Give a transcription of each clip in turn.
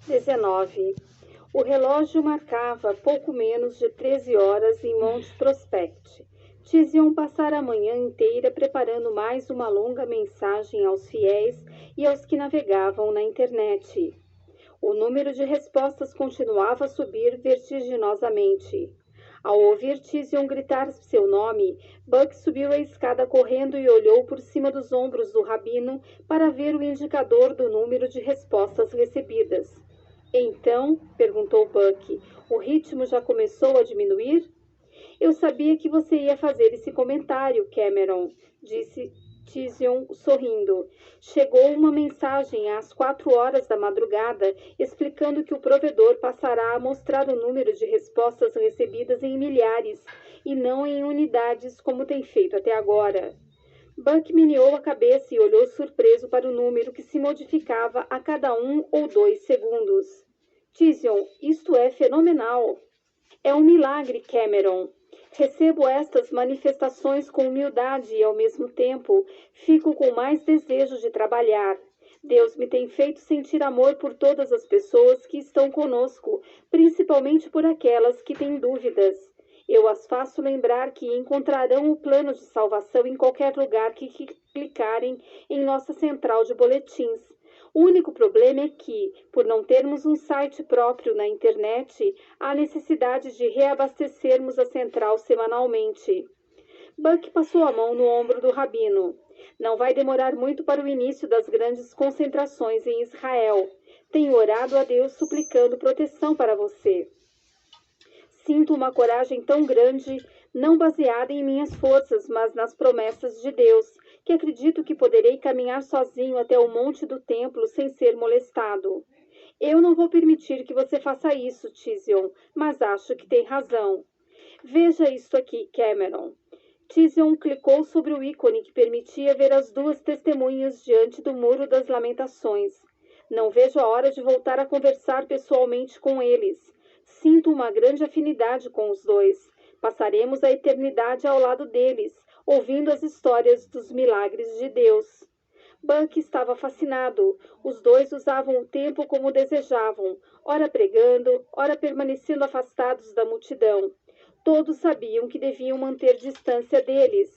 19. O relógio marcava pouco menos de 13 horas em Mount Prospect. Tizion passara a manhã inteira preparando mais uma longa mensagem aos fiéis e aos que navegavam na internet. O número de respostas continuava a subir vertiginosamente. Ao ouvir Tizion gritar seu nome, Buck subiu a escada correndo e olhou por cima dos ombros do rabino para ver o indicador do número de respostas recebidas. Então, perguntou Buck, o ritmo já começou a diminuir? Eu sabia que você ia fazer esse comentário, Cameron, disse Tizion sorrindo. Chegou uma mensagem às 4 horas da madrugada explicando que o provedor passará a mostrar o número de respostas recebidas em milhares e não em unidades como tem feito até agora. Buck meneou a cabeça e olhou surpreso para o número que se modificava a cada 1 ou 2 segundos. Tizion, isto é fenomenal. É um milagre, Cameron. Recebo estas manifestações com humildade e, ao mesmo tempo, fico com mais desejo de trabalhar. Deus me tem feito sentir amor por todas as pessoas que estão conosco, principalmente por aquelas que têm dúvidas. Eu as faço lembrar que encontrarão o plano de salvação em qualquer lugar que clicarem em nossa central de boletins. O único problema é que, por não termos um site próprio na internet, há necessidade de reabastecermos a central semanalmente. Buck passou a mão no ombro do rabino. Não vai demorar muito para o início das grandes concentrações em Israel. Tenho orado a Deus suplicando proteção para você. Sinto uma coragem tão grande, não baseada em minhas forças, mas nas promessas de Deus, que acredito que poderei caminhar sozinho até o monte do templo sem ser molestado. Eu não vou permitir que você faça isso, Tizion, mas acho que tem razão. Veja isto aqui, Cameron. Tizion clicou sobre o ícone que permitia ver as duas testemunhas diante do Muro das Lamentações. Não vejo a hora de voltar a conversar pessoalmente com eles. Sinto uma grande afinidade com os dois. Passaremos a eternidade ao lado deles, ouvindo as histórias dos milagres de Deus. Buck estava fascinado. Os dois usavam o tempo como desejavam, ora pregando, ora permanecendo afastados da multidão. Todos sabiam que deviam manter distância deles.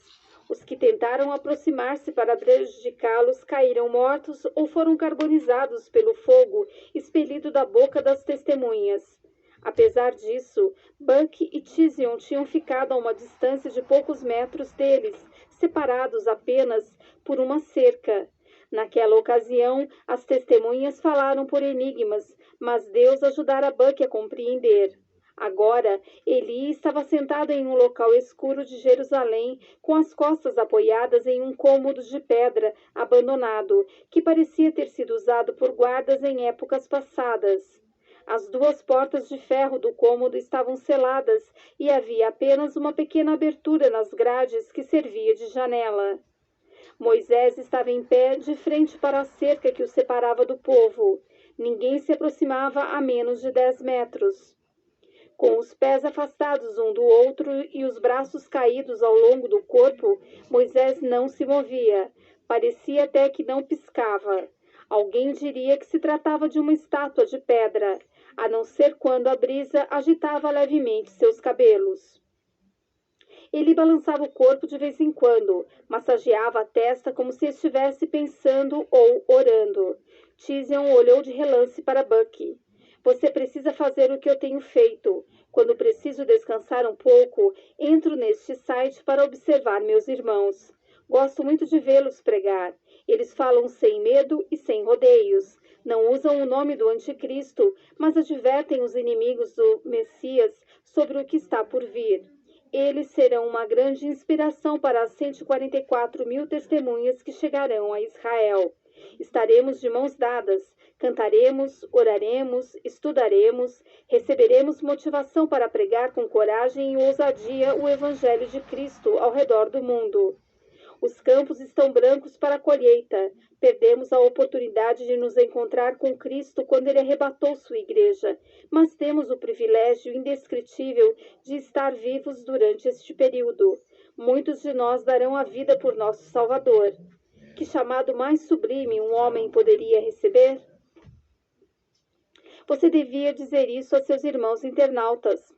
Os que tentaram aproximar-se para prejudicá-los caíram mortos ou foram carbonizados pelo fogo expelido da boca das testemunhas. Apesar disso, Buck e Tizion tinham ficado a uma distância de poucos metros deles, separados apenas por uma cerca. Naquela ocasião, as testemunhas falaram por enigmas, mas Deus ajudara Buck a compreender. Agora, Eli estava sentado em um local escuro de Jerusalém, com as costas apoiadas em um cômodo de pedra abandonado, que parecia ter sido usado por guardas em épocas passadas. As duas portas de ferro do cômodo estavam seladas e havia apenas uma pequena abertura nas grades que servia de janela. Moisés estava em pé de frente para a cerca que o separava do povo. Ninguém se aproximava a menos de 10 metros. Com os pés afastados um do outro e os braços caídos ao longo do corpo, Moisés não se movia. Parecia até que não piscava. Alguém diria que se tratava de uma estátua de pedra, a não ser quando a brisa agitava levemente seus cabelos. Ele balançava o corpo de vez em quando, massageava a testa como se estivesse pensando ou orando. Tizion olhou de relance para Buck. Você precisa fazer o que eu tenho feito. Quando preciso descansar um pouco, entro neste site para observar meus irmãos. Gosto muito de vê-los pregar. Eles falam sem medo e sem rodeios. Não usam o nome do anticristo, mas advertem os inimigos do Messias sobre o que está por vir. Eles serão uma grande inspiração para as 144 mil testemunhas que chegarão a Israel. Estaremos de mãos dadas, cantaremos, oraremos, estudaremos, receberemos motivação para pregar com coragem e ousadia o Evangelho de Cristo ao redor do mundo. Os campos estão brancos para a colheita. Perdemos a oportunidade de nos encontrar com Cristo quando Ele arrebatou sua igreja, mas temos o privilégio indescritível de estar vivos durante este período. Muitos de nós darão a vida por nosso Salvador. Que chamado mais sublime um homem poderia receber? Você devia dizer isso a seus irmãos internautas.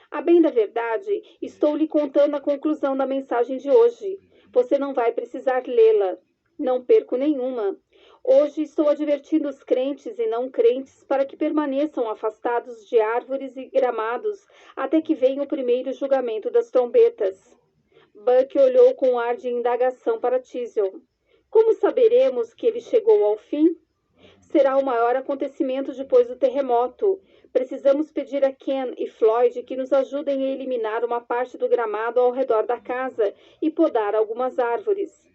A bem da verdade, estou lhe contando a conclusão da mensagem de hoje. Você não vai precisar lê-la. Não perco nenhuma. Hoje estou advertindo os crentes e não crentes para que permaneçam afastados de árvores e gramados até que venha o primeiro julgamento das trombetas. Buck olhou com ar de indagação para Teasel. Como saberemos que ele chegou ao fim? Será o maior acontecimento depois do terremoto. Precisamos pedir a Ken e Floyd que nos ajudem a eliminar uma parte do gramado ao redor da casa e podar algumas árvores.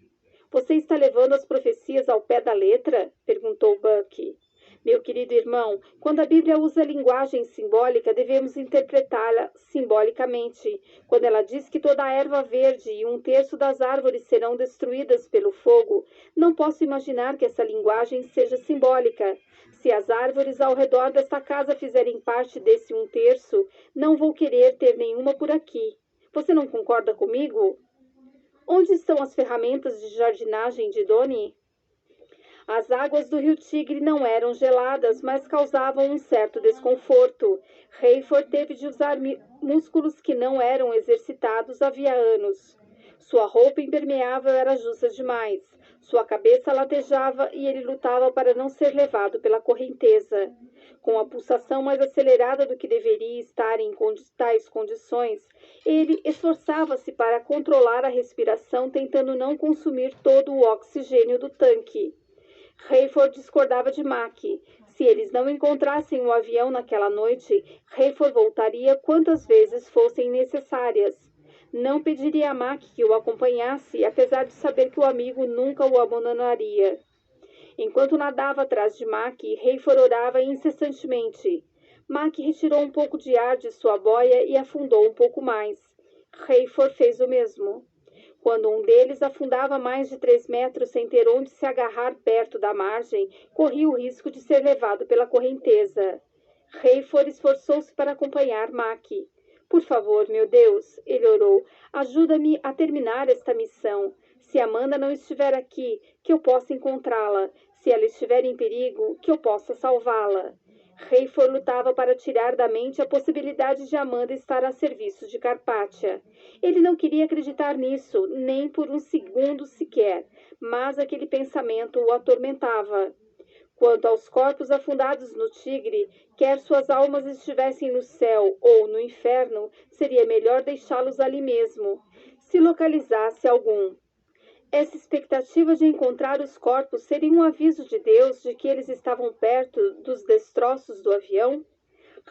Você está levando as profecias ao pé da letra? Perguntou Buck. Meu querido irmão, quando a Bíblia usa linguagem simbólica, devemos interpretá-la simbolicamente. Quando ela diz que toda a erva verde e 1/3 das árvores serão destruídas pelo fogo, não posso imaginar que essa linguagem seja simbólica. Se as árvores ao redor desta casa fizerem parte desse 1/3, não vou querer ter nenhuma por aqui. Você não concorda comigo? Onde estão as ferramentas de jardinagem de Donnie? As águas do rio Tigre não eram geladas, mas causavam um certo desconforto. Hayford teve de usar músculos que não eram exercitados havia anos. Sua roupa impermeável era justa demais. Sua cabeça latejava e ele lutava para não ser levado pela correnteza. Com a pulsação mais acelerada do que deveria estar em tais condições, ele esforçava-se para controlar a respiração, tentando não consumir todo o oxigênio do tanque. Hayford discordava de Mac. Se eles não encontrassem o avião naquela noite, Hayford voltaria quantas vezes fossem necessárias. Não pediria a Mac que o acompanhasse, apesar de saber que o amigo nunca o abandonaria. Enquanto nadava atrás de Mac, Hayford orava incessantemente. Mac retirou um pouco de ar de sua boia e afundou um pouco mais. Hayford fez o mesmo. Quando um deles afundava mais de 3 metros sem ter onde se agarrar perto da margem, corria o risco de ser levado pela correnteza. Hayford esforçou-se para acompanhar Mac. Por favor, meu Deus, ele orou, ajuda-me a terminar esta missão. Se Amanda não estiver aqui, que eu possa encontrá-la. Se ela estiver em perigo, que eu possa salvá-la. Hayford lutava para tirar da mente a possibilidade de Amanda estar a serviço de Carpathia. Ele não queria acreditar nisso, nem por um segundo sequer, mas aquele pensamento o atormentava. Quanto aos corpos afundados no Tigre, quer suas almas estivessem no céu ou no inferno, seria melhor deixá-los ali mesmo, se localizasse algum. Essa expectativa de encontrar os corpos seria um aviso de Deus de que eles estavam perto dos destroços do avião?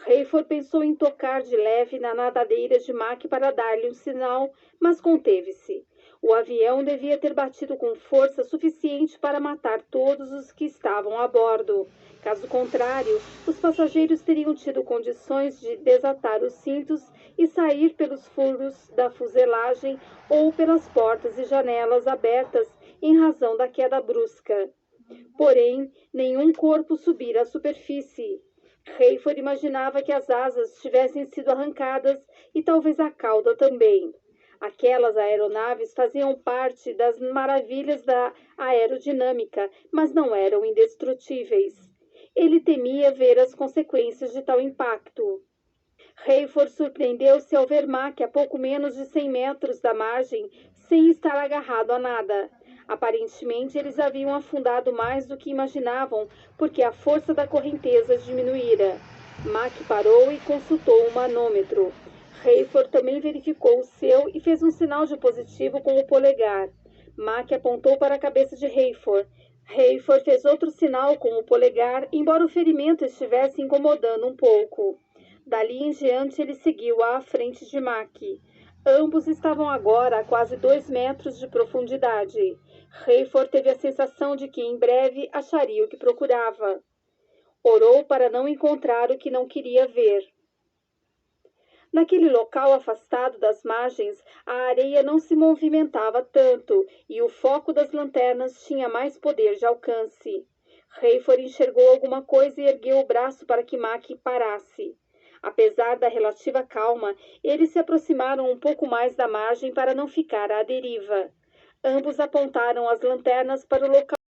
Hayford pensou em tocar de leve na nadadeira de Mac para dar-lhe um sinal, mas conteve-se. O avião devia ter batido com força suficiente para matar todos os que estavam a bordo. Caso contrário, os passageiros teriam tido condições de desatar os cintos e sair pelos furos da fuselagem ou pelas portas e janelas abertas em razão da queda brusca. Porém, nenhum corpo subira à superfície. Hayford imaginava que as asas tivessem sido arrancadas e talvez a cauda também. Aquelas aeronaves faziam parte das maravilhas da aerodinâmica, mas não eram indestrutíveis. Ele temia ver as consequências de tal impacto. Hayford surpreendeu-se ao ver Mac a pouco menos de 100 metros da margem, sem estar agarrado a nada. Aparentemente, eles haviam afundado mais do que imaginavam, porque a força da correnteza diminuíra. Mac parou e consultou o manômetro. Hayford também verificou o seu e fez um sinal de positivo com o polegar. Mac apontou para a cabeça de Hayford. Hayford fez outro sinal com o polegar, embora o ferimento estivesse incomodando um pouco. Dali em diante, ele seguiu à frente de Mac. Ambos estavam agora a quase 2 metros de profundidade. Hayford teve a sensação de que em breve acharia o que procurava. Orou para não encontrar o que não queria ver. Naquele local afastado das margens, a areia não se movimentava tanto e o foco das lanternas tinha mais poder de alcance. Hayford enxergou alguma coisa e ergueu o braço para que Mac parasse. Apesar da relativa calma, eles se aproximaram um pouco mais da margem para não ficar à deriva. Ambos apontaram as lanternas para o local